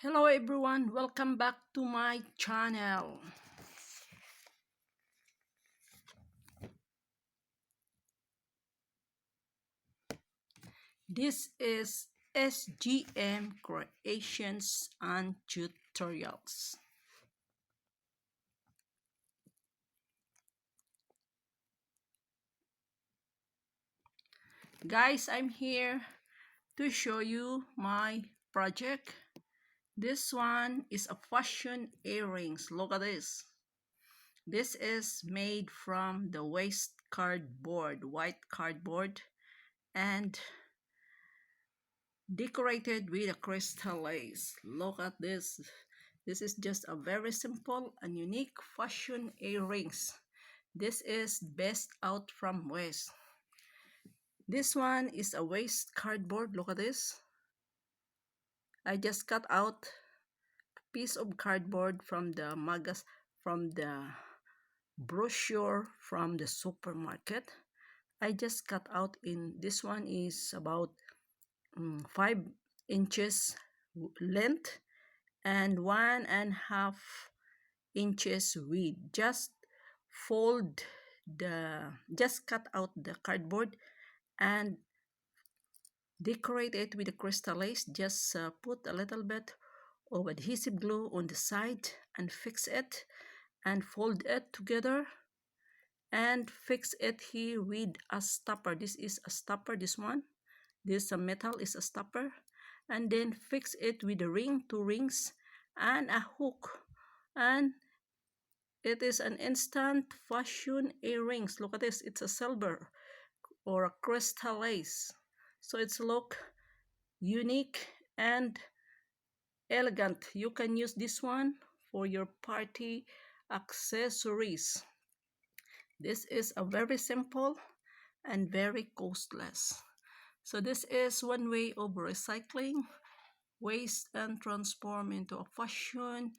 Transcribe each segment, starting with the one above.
Hello everyone, welcome back to my channel. This is SGM Creations and Tutorials. Guys, I'm here to show you my project. This one is a fashion earrings. Look at this. This is made from the waste cardboard, white cardboard, and decorated with a crystal lace. Look at this. This is just a very simple and unique fashion earrings. This is best out from waste. This one is a waste cardboard. Look at this. I just cut out a piece of cardboard from the brochure from the supermarket. I just cut out in this one is about 5 inches length and 1.5 inches width. Just cut out the cardboard and decorate it with the crystal lace. Just put a little bit of adhesive glue on the side and fix it and fold it together and fix it here with a stopper. This is a stopper, this one. This metal is a stopper, and then fix it with a ring, 2 rings, and a hook, and it is an instant fashion earrings. Look at this, it's a silver or a crystal lace, so it's look unique and elegant. You can use this one for your party accessories. This is a very simple and very costless. So this is one way of recycling waste and transform into a fashion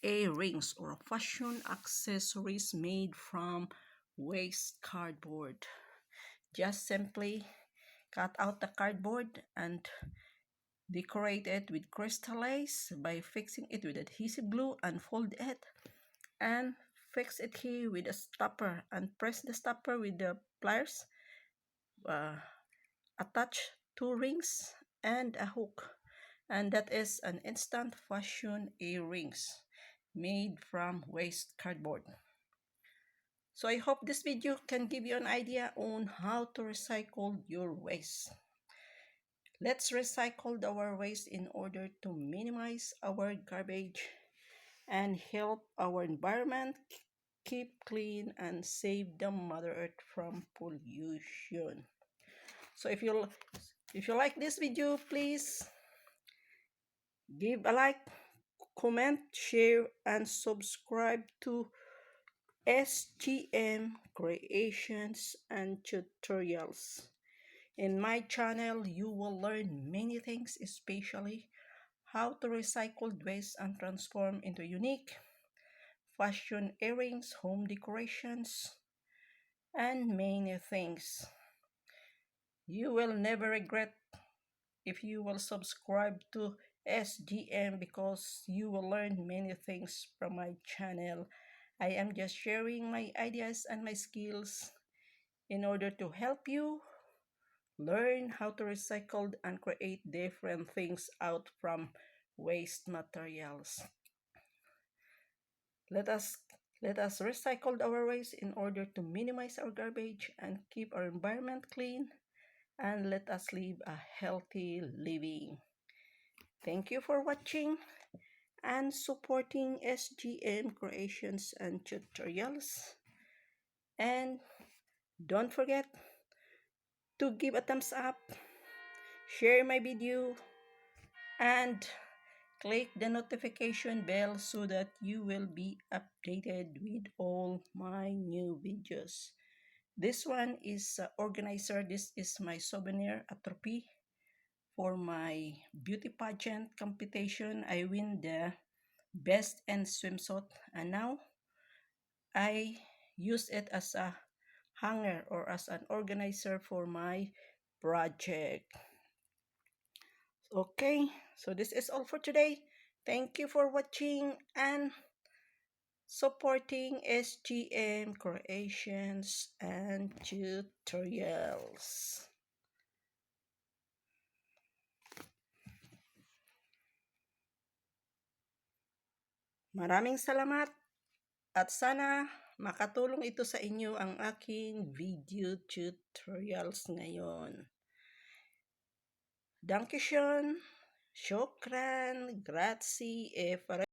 earrings or fashion accessories made from waste cardboard. Just simply cut out the cardboard and decorate it with crystal lace by fixing it with adhesive glue and fold it and fix it here with a stopper and press the stopper with the pliers. Attach 2 rings and a hook, and that is an instant fashion earrings made from waste cardboard. So I hope this video can give you an idea on how to recycle your waste. Let's recycle our waste in order to minimize our garbage and help our environment keep clean and save the Mother Earth from pollution. So if you like this video, please give a like, comment, share, and subscribe to SGM Creations and Tutorials. In my channel, you will learn many things, especially how to recycle waste and transform into unique fashion earrings, home decorations, and many things. You will never regret if you will subscribe to SGM because you will learn many things from my channel. I am just sharing my ideas and my skills in order to help you learn how to recycle and create different things out from waste materials. Let us recycle our waste in order to minimize our garbage and keep our environment clean, and let us live a healthy living. Thank you for watching and supporting SGM Creations and Tutorials. And don't forget to give a thumbs up, share my video, and click the notification bell so that you will be updated with all my new videos. This one is organizer. This is my souvenir, a trophy for my beauty pageant competition. I win the best in swimsuit, and now I use it as a hanger or as an organizer for my project. Okay, so this is all for today. Thank you for watching and supporting SGM Creations and Tutorials. Maraming salamat at sana makatulong ito sa inyo ang aking video tutorials ngayon. Dankeschön, shukran, grazie e